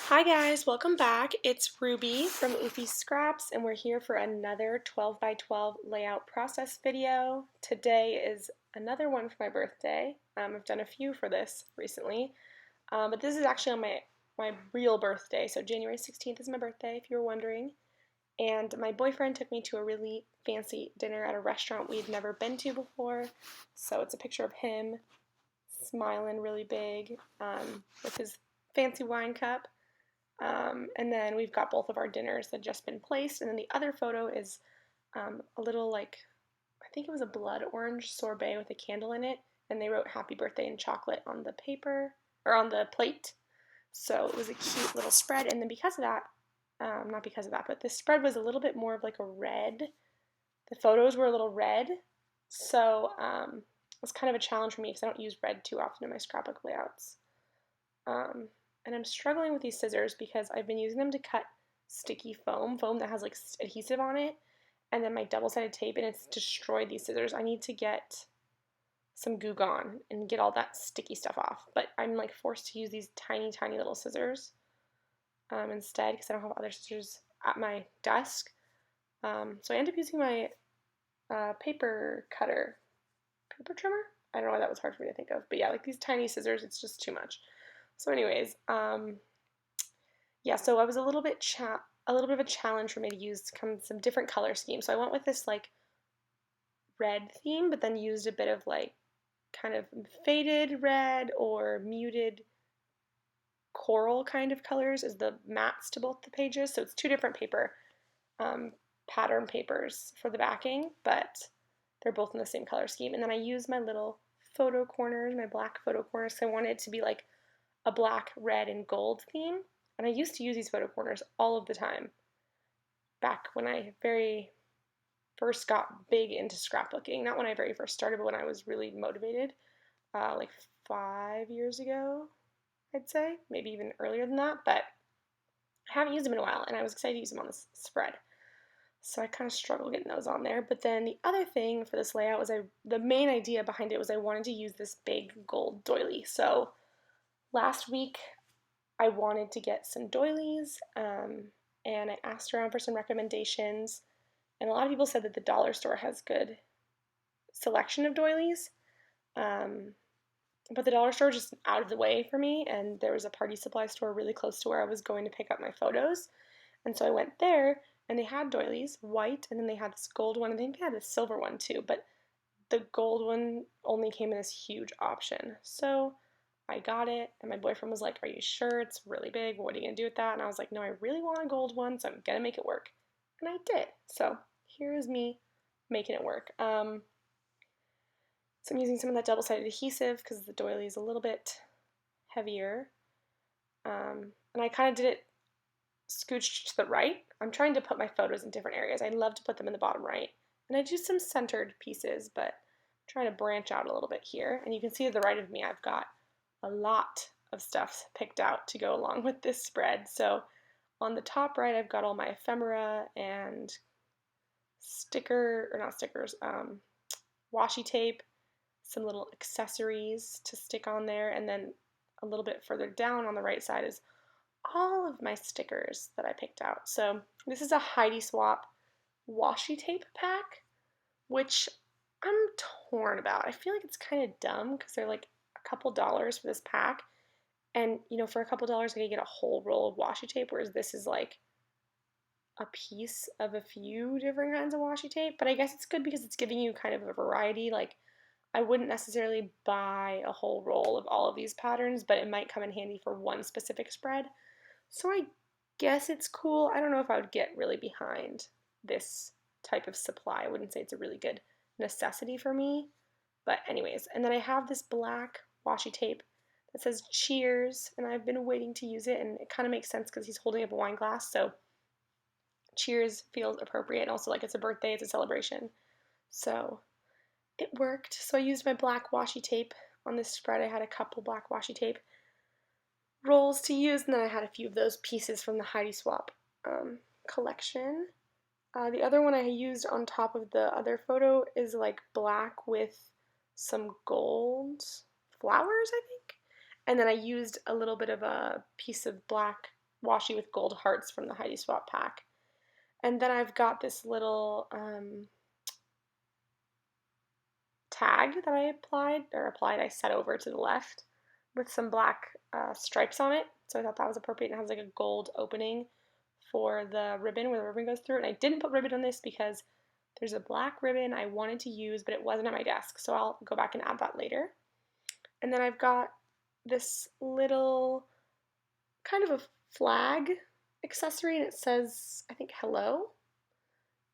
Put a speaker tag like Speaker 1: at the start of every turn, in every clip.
Speaker 1: Hi guys, welcome back. It's Ruby from Oofy Scraps and we're here for another 12 by 12 layout process video. Today is another one for my birthday. I've done a few for this recently, but this is actually on my real birthday. So January 16th is my birthday, if you were wondering. And my boyfriend took me to a really fancy dinner at a restaurant we'd never been to before. So it's a picture of him smiling really big with his fancy wine cup. And then we've got both of our dinners that have just been placed. And then the other photo is a little I think it was a blood orange sorbet with a candle in it. And they wrote happy birthday in chocolate on the paper, or on the plate. So it was a cute little spread. And then because of that, not because of that, but this spread was a little bit more of like a red. The photos were a little red. So it was kind of a challenge for me because I don't use red too often in my scrapbook layouts. And I'm struggling with these scissors because I've been using them to cut sticky foam that has like adhesive on it, and then my double-sided tape, and it's destroyed these scissors. I need to get some Goo Gone and get all that sticky stuff off, but I'm like forced to use these tiny, tiny little scissors instead because I don't have other scissors at my desk. So I end up using my paper trimmer. I don't know why that was hard for me to think of, but yeah, like these tiny scissors, it's just too much. So anyways, yeah, so I was a little bit of a challenge for me to use some different color schemes. So I went with this like red theme, but then used a bit of like kind of faded red or muted coral kind of colors as the mats to both the pages. So it's two different paper pattern papers for the backing, but they're both in the same color scheme. And then I used my little photo corners, my black photo corners. So I wanted it to be like a black, red, and gold theme. And I used to use these photo corners all of the time back when I very first got big into scrapbooking. Not when I very first started, but when I was really motivated, like 5 years ago, I'd say. Maybe even earlier than that, but I haven't used them in a while, and I was excited to use them on this spread. So I kind of struggled getting those on there. But then the other thing for this layout was the main idea behind it was I wanted to use this big gold doily. So last week I wanted to get some doilies, and I asked around for some recommendations, and a lot of people said that the dollar store has good selection of doilies, but the dollar store was just out of the way for me, and there was a party supply store really close to where I was going to pick up my photos, and so I went there, and they had doilies, white, and then they had this gold one, and I think they had a silver one too, but the gold one only came in this huge option. So I got it, and my boyfriend was like, "Are you sure? It's really big. What are you going to do with that?" And I was like, "No, I really want a gold one, so I'm going to make it work." And I did. So here is me making it work. So I'm using some of that double-sided adhesive because the doily is a little bit heavier. And I kind of did it scooched to the right. I'm trying to put my photos in different areas. I love to put them in the bottom right. And I do some centered pieces, but I'm trying to branch out a little bit here. And you can see to the right of me, I've got a lot of stuff picked out to go along with this spread. So on the top right, I've got all my ephemera and washi tape, some little accessories to stick on there, and then a little bit further down on the right side is all of my stickers that I picked out. So this is a Heidi Swap washi tape pack, which I'm torn about. I feel like it's kind of dumb because they're like a couple dollars for this pack, and for a couple dollars I could get a whole roll of washi tape, whereas this is like a piece of a few different kinds of washi tape. But I guess it's good because it's giving you kind of a variety. Like, I wouldn't necessarily buy a whole roll of all of these patterns, but it might come in handy for one specific spread. So I guess it's cool. I don't know if I would get really behind this type of supply. I wouldn't say it's a really good necessity for me. But anyways, and then I have this black washi tape that says cheers, and I've been waiting to use it, and it kind of makes sense because he's holding up a wine glass, so cheers feels appropriate, and also like it's a birthday, it's a celebration. So it worked. So I used my black washi tape on this spread. I had a couple black washi tape rolls to use, and then I had a few of those pieces from the Heidi Swap collection. The other one I used on top of the other photo is like black with some gold flowers, I think. And then I used a little bit of a piece of black washi with gold hearts from the Heidi Swap pack. And then I've got this little tag that I set over to the left with some black stripes on it. So I thought that was appropriate, and it has like a gold opening for the ribbon where the ribbon goes through. And I didn't put ribbon on this because there's a black ribbon I wanted to use, but it wasn't at my desk. So I'll go back and add that later. And then I've got this little kind of a flag accessory, and it says, I think, hello.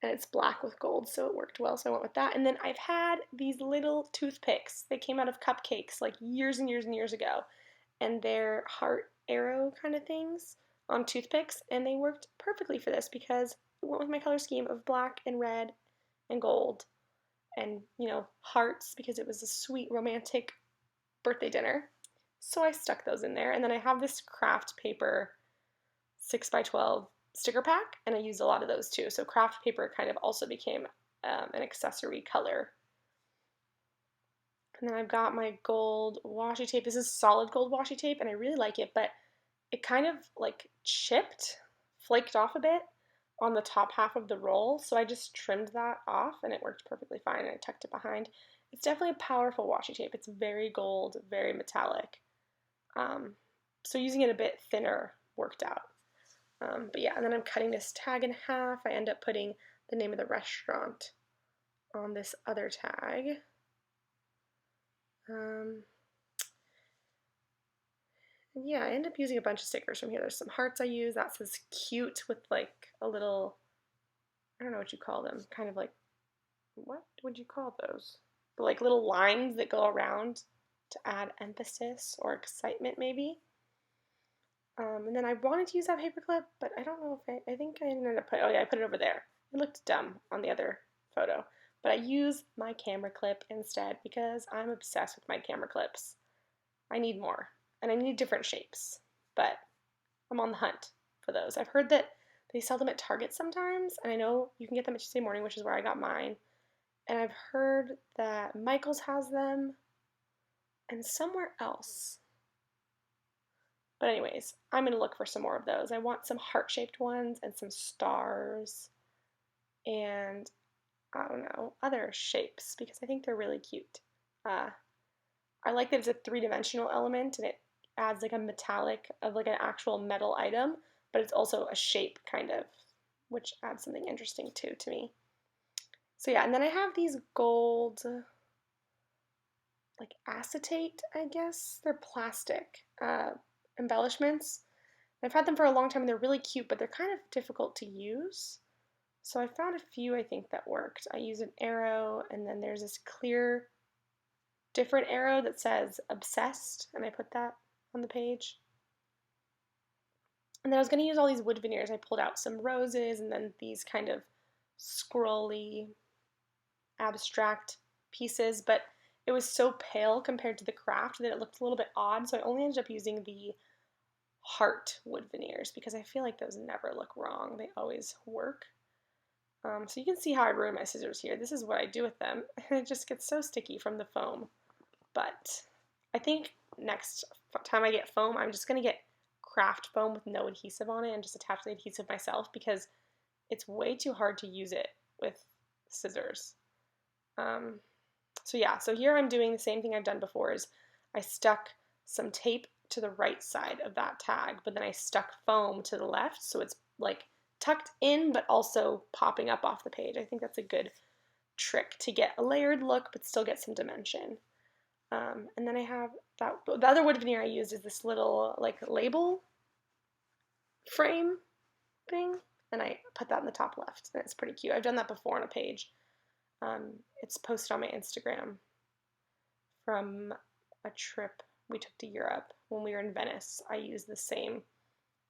Speaker 1: And it's black with gold, so it worked well, so I went with that. And then I've had these little toothpicks. They came out of cupcakes like years and years and years ago, and they're heart arrow kind of things on toothpicks, and they worked perfectly for this because it went with my color scheme of black and red and gold and, you know, hearts because it was a sweet romantic birthday dinner. So I stuck those in there, and then I have this craft paper 6x12 sticker pack, and I used a lot of those too. So craft paper kind of also became an accessory color. And then I've got my gold washi tape. This is solid gold washi tape, and I really like it, but it kind of like flaked off a bit on the top half of the roll, so I just trimmed that off, and it worked perfectly fine, and I tucked it behind. It's definitely a powerful washi tape. It's very gold, very metallic. So using it a bit thinner worked out. But yeah, and then I'm cutting this tag in half. I end up putting the name of the restaurant on this other tag. Yeah, I end up using a bunch of stickers from here. There's some hearts I use. That says cute with like a little, I don't know what you call them, kind of like, what would you call those? But like little lines that go around to add emphasis or excitement maybe. And then I wanted to use that paper clip, but I don't know if I think I ended up oh yeah, I put it over there. It looked dumb on the other photo, but I use my camera clip instead because I'm obsessed with my camera clips. I need more, and I need different shapes, but I'm on the hunt for those. I've heard that they sell them at Target sometimes, and I know you can get them at Tuesday Morning, which is where I got mine, and I've heard that Michael's has them, and somewhere else. But anyways, I'm going to look for some more of those. I want some heart-shaped ones and some stars and, I don't know, other shapes because I think they're really cute. I like that it's a three-dimensional element and it adds like a metallic of like an actual metal item, but it's also a shape kind of, which adds something interesting too to me. So yeah, and then I have these gold, like acetate, I guess. They're plastic embellishments. I've had them for a long time and they're really cute, but they're kind of difficult to use. So I found a few I think that worked. I use an arrow, and then there's this clear different arrow that says obsessed, and I put that on the page. And then I was going to use all these wood veneers. I pulled out some roses and then these kind of scrolly abstract pieces, but it was so pale compared to the craft that it looked a little bit odd, so I only ended up using the heart wood veneers because I feel like those never look wrong. They always work. So you can see how I ruined my scissors here. This is what I do with them. It just gets so sticky from the foam. But I think next time I get foam, I'm just going to get craft foam with no adhesive on it and just attach the adhesive myself because it's way too hard to use it with scissors. So yeah, so here I'm doing the same thing I've done before is I stuck some tape to the right side of that tag, but then I stuck foam to the left, so it's like tucked in but also popping up off the page. I think that's a good trick to get a layered look but still get some dimension. And then I have the other wood veneer I used is this little like label frame thing, and I put that in the top left, and it's pretty cute. I've done that before on a page. It's posted on my Instagram from a trip we took to Europe when we were in Venice. I used the same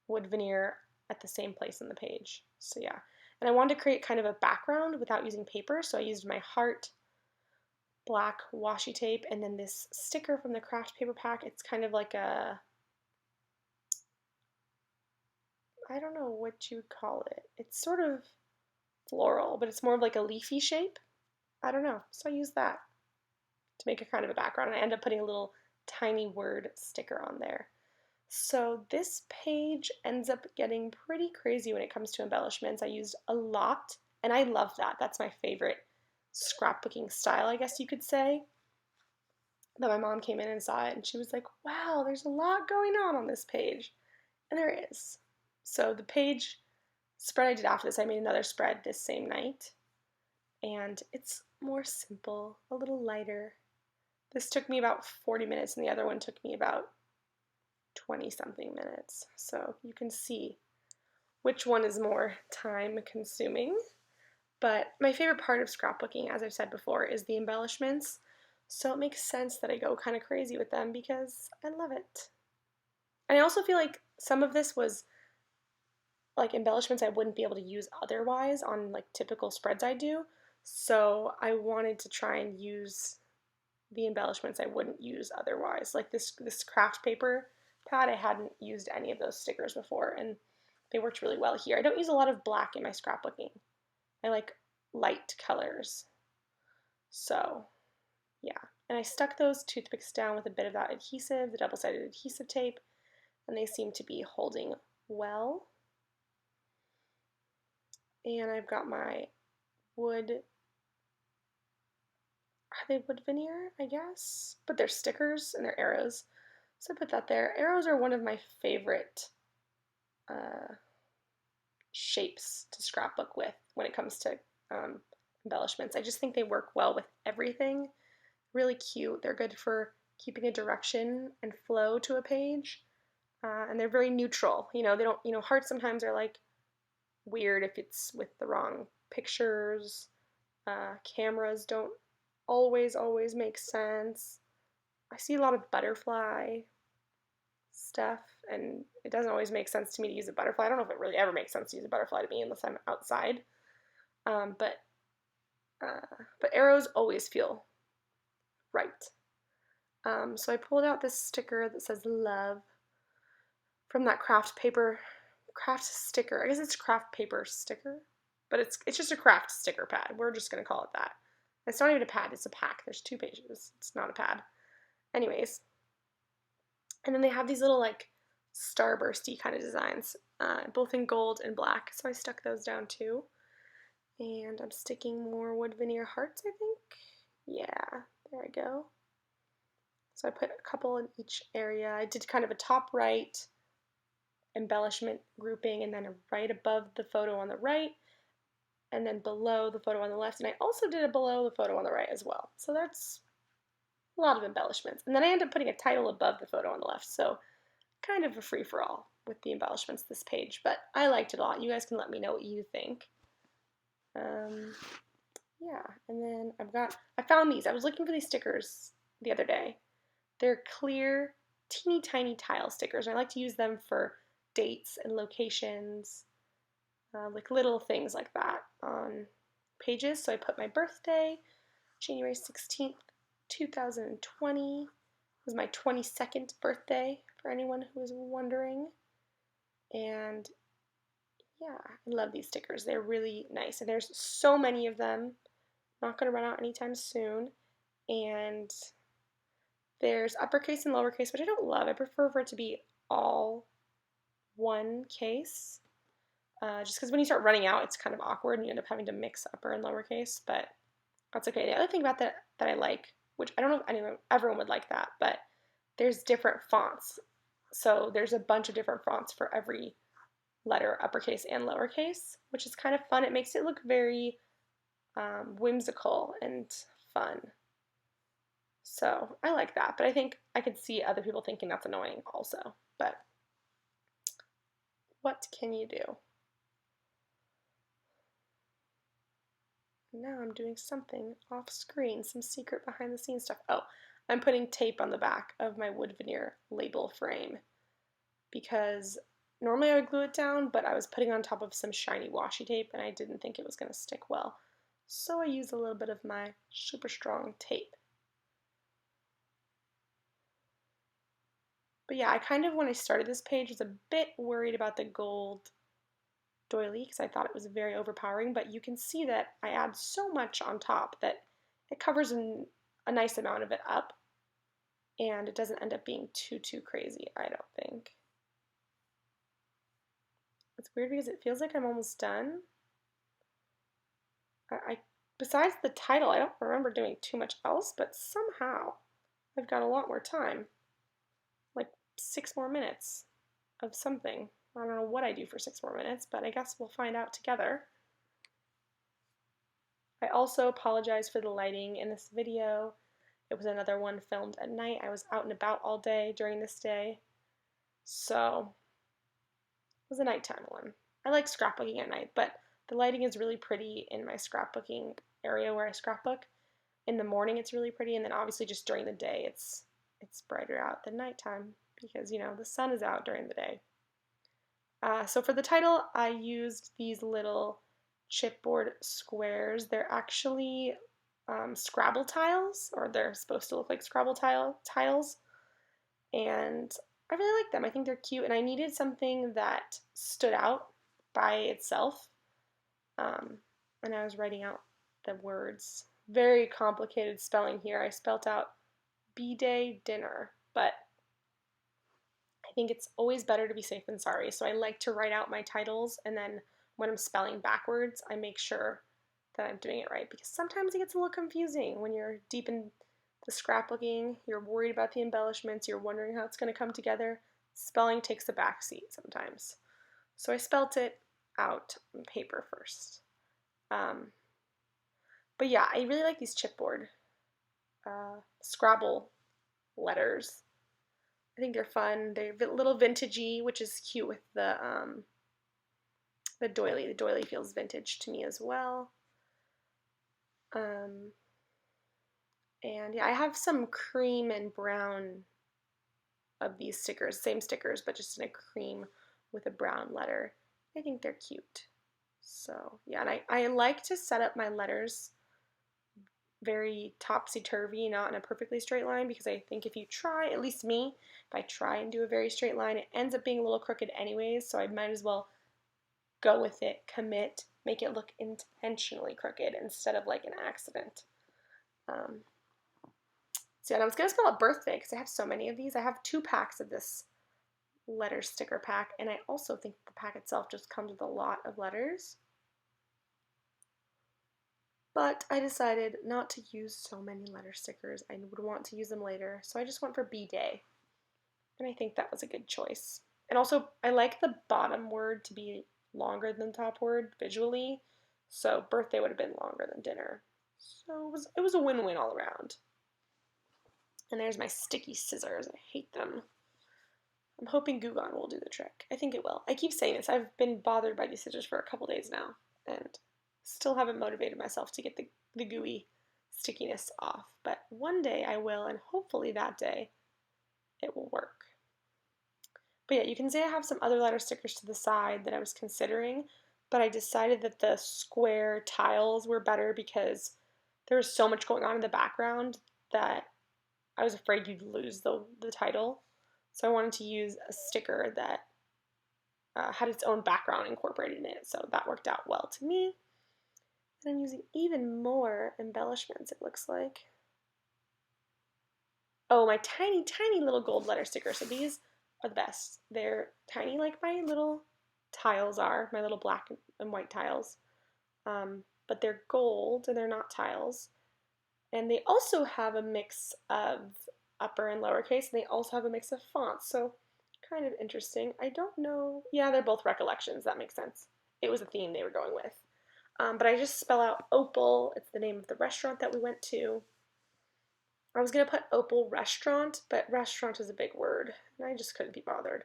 Speaker 1: wood veneer at the same place in the page. So yeah, and I wanted to create kind of a background without using paper, so I used my heart black washi tape and then this sticker from the craft paper pack. It's kind of like a, I don't know what you would call it. It's sort of floral, but it's more of like a leafy shape. I don't know. So I use that to make a kind of a background, and I end up putting a little tiny word sticker on there. So this page ends up getting pretty crazy when it comes to embellishments. I used a lot, and I love that. That's my favorite scrapbooking style, I guess you could say. But my mom came in and saw it, and she was like, wow, there's a lot going on this page. And there is. So the page spread I did after this, I made another spread this same night, and it's more simple, a little lighter. This took me about 40 minutes, and the other one took me about 20 something minutes. So you can see which one is more time consuming. But my favorite part of scrapbooking, as I've said before, is the embellishments. So it makes sense that I go kind of crazy with them because I love it. And I also feel like some of this was like embellishments I wouldn't be able to use otherwise on like typical spreads I do. So I wanted to try and use the embellishments I wouldn't use otherwise. Like this craft paper pad, I hadn't used any of those stickers before, and they worked really well here. I don't use a lot of black in my scrapbooking. I like light colors. So yeah, and I stuck those toothpicks down with a bit of that adhesive, the double-sided adhesive tape, and they seem to be holding well. And I've got my wood, are they wood veneer, I guess? But they're stickers and they're arrows. So I put that there. Arrows are one of my favorite shapes to scrapbook with when it comes to embellishments. I just think they work well with everything. Really cute. They're good for keeping a direction and flow to a page. And they're very neutral. You know, they don't, hearts sometimes are like weird if it's with the wrong pictures. Cameras don't always make sense. I see a lot of butterfly stuff, and it doesn't always make sense to me to use a butterfly. I don't know if it really ever makes sense to use a butterfly to me unless I'm outside. But arrows always feel right. So I pulled out this sticker that says love from that craft sticker. I guess it's craft paper sticker, but it's just a craft sticker pad. We're just gonna call it that. It's not even a pad, it's a pack. There's 2 pages. It's not a pad. Anyways. And then they have these little like starbursty kind of designs, both in gold and black. So I stuck those down too. And I'm sticking more wood veneer hearts, I think. Yeah, there I go. So I put a couple in each area. I did kind of a top right embellishment grouping, and then a right above the photo on the right, and then below the photo on the left. And I also did a below the photo on the right as well. So that's a lot of embellishments. And then I ended up putting a title above the photo on the left. So kind of a free-for-all with the embellishments this page, but I liked it a lot. You guys can let me know what you think. Yeah, and then I found these. I was looking for these stickers the other day. They're clear, teeny tiny tile stickers, and I like to use them for dates and locations, like little things like that on pages. So I put my birthday, January 16th, 2020, was my 22nd birthday, for anyone who is wondering. And yeah, I love these stickers. They're really nice. And there's so many of them. Not going to run out anytime soon. And there's uppercase and lowercase, which I don't love. I prefer for it to be all one case. Just because when you start running out, it's kind of awkward and you end up having to mix upper and lowercase, but that's okay. The other thing about that I like, which I don't know if everyone would like that, but there's different fonts. So there's a bunch of different fonts for every letter, uppercase and lowercase, which is kind of fun. It makes it look very whimsical and fun. So I like that, but I think I could see other people thinking that's annoying also. But what can you do? Now I'm doing something off screen, some secret behind the scenes stuff. Oh, I'm putting tape on the back of my wood veneer label frame because normally I would glue it down, but I was putting it on top of some shiny washi tape and I didn't think it was going to stick well. So I used a little bit of my super strong tape. But yeah, I kind of, when I started this page, was a bit worried about the gold doily because I thought it was very overpowering, but you can see that I add so much on top that it covers a nice amount of it up, and it doesn't end up being too crazy, I don't think. weird because it feels like I'm almost done. I besides the title, I don't remember doing too much else, but somehow I've got a lot more time, like 6 more minutes of something. I don't know what I do for 6 more minutes, but I guess we'll find out together. I also apologize for the lighting in this video. It was another one filmed at night. I was out and about all day during this day, so it was a nighttime one. I like scrapbooking at night, but the lighting is really pretty in my scrapbooking area where I scrapbook. In the morning it's really pretty, and then obviously just during the day it's brighter out than nighttime because, you know, the sun is out during the day. So for the title, I used these little chipboard squares. They're actually Scrabble tiles, or they're supposed to look like Scrabble tiles, and I really like them. I think they're cute, and I needed something that stood out by itself. And I was writing out the words. Very complicated spelling here. I spelt out B-Day dinner, but I think it's always better to be safe than sorry. So I like to write out my titles, and then when I'm spelling backwards, I make sure that I'm doing it right, because sometimes it gets a little confusing when you're deep in the scrapbooking, you're worried about the embellishments, you're wondering how it's going to come together. Spelling takes a back seat sometimes. So I spelt it out on paper first. But yeah, I really like these chipboard Scrabble letters. I think they're fun. They're a little vintagey, which is cute with the doily. The doily feels vintage to me as well. And yeah, I have some cream and brown of these stickers, same stickers, but just in a cream with a brown letter. I think they're cute. So yeah, and I like to set up my letters very topsy-turvy, not in a perfectly straight line, because I think if you try, at least me, if I try and do a very straight line, it ends up being a little crooked anyways, so I might as well go with it, commit, make it look intentionally crooked instead of like an accident. So yeah, and I was going to spell out birthday because I have so many of these. I have 2 packs of this letter sticker pack, and I also think the pack itself just comes with a lot of letters. But I decided not to use so many letter stickers. I would want to use them later, so I just went for B-Day. And I think that was a good choice. And also, I like the bottom word to be longer than the top word visually, so birthday would have been longer than dinner. So it was a win-win all around. And there's my sticky scissors. I hate them. I'm hoping Goo Gone will do the trick. I think it will. I keep saying this. I've been bothered by these scissors for a couple days now, and still haven't motivated myself to get the gooey stickiness off. But one day I will, and hopefully that day it will work. But yeah, you can see I have some other letter stickers to the side that I was considering, but I decided that the square tiles were better because there was so much going on in the background that I was afraid you'd lose the title. So I wanted to use a sticker that had its own background incorporated in it, so that worked out well to me. And I'm using even more embellishments, it looks like. Oh, my tiny, tiny little gold letter stickers. So these are the best. They're tiny like my little tiles are, my little black and white tiles. But they're gold and they're not tiles. And they also have a mix of upper and lowercase, and they also have a mix of fonts, so kind of interesting. I don't know. Yeah, they're both recollections. That makes sense. It was a theme they were going with. But I just spell out Opal. It's the name of the restaurant that we went to. I was going to put Opal Restaurant, but restaurant is a big word, and I just couldn't be bothered.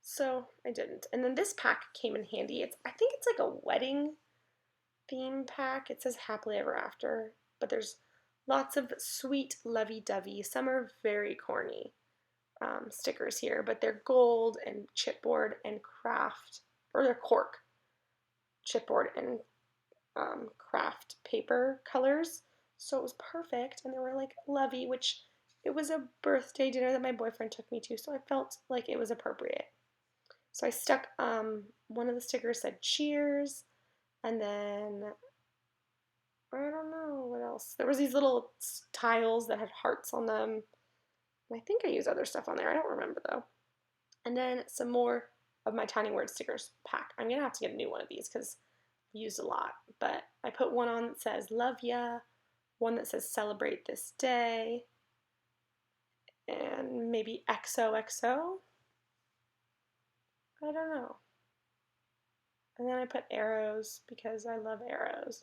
Speaker 1: So I didn't. And then this pack came in handy. I think it's like a wedding theme pack. It says Happily Ever After, but there's lots of sweet lovey-dovey. Some are very corny stickers here, but they're gold and chipboard and craft, or they're cork, chipboard and craft paper colors. So it was perfect, and they were like lovey, which it was a birthday dinner that my boyfriend took me to, so I felt like it was appropriate. So I stuck, one of the stickers said cheers, and then I don't know what else. There was these little tiles that had hearts on them. I think I used other stuff on there. I don't remember though. And then some more of my Tiny Word stickers pack. I'm going to have to get a new one of these because I used a lot. But I put one on that says love ya, one that says celebrate this day, and maybe XOXO. I don't know. And then I put arrows because I love arrows.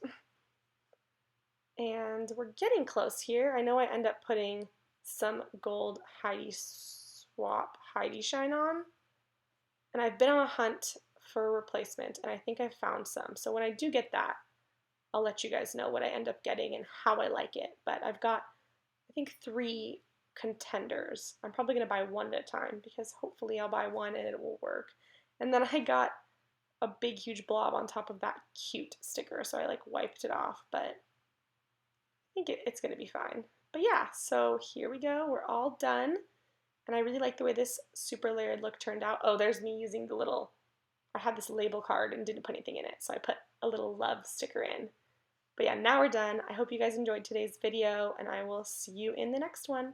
Speaker 1: And we're getting close here. I know I end up putting some gold Heidi Swap Heidi Shine on. And I've been on a hunt for a replacement, and I think I've found some. So when I do get that, I'll let you guys know what I end up getting and how I like it. But I've got, I think, 3 contenders. I'm probably going to buy one at a time because hopefully I'll buy one and it will work. And then I got a big, huge blob on top of that cute sticker, so I like wiped it off, but I think it's going to be fine. But yeah, so here we go. We're all done. And I really like the way this super layered look turned out. Oh, there's me using the little, I had this label card and didn't put anything in it, so I put a little love sticker in. But yeah, now we're done. I hope you guys enjoyed today's video, and I will see you in the next one.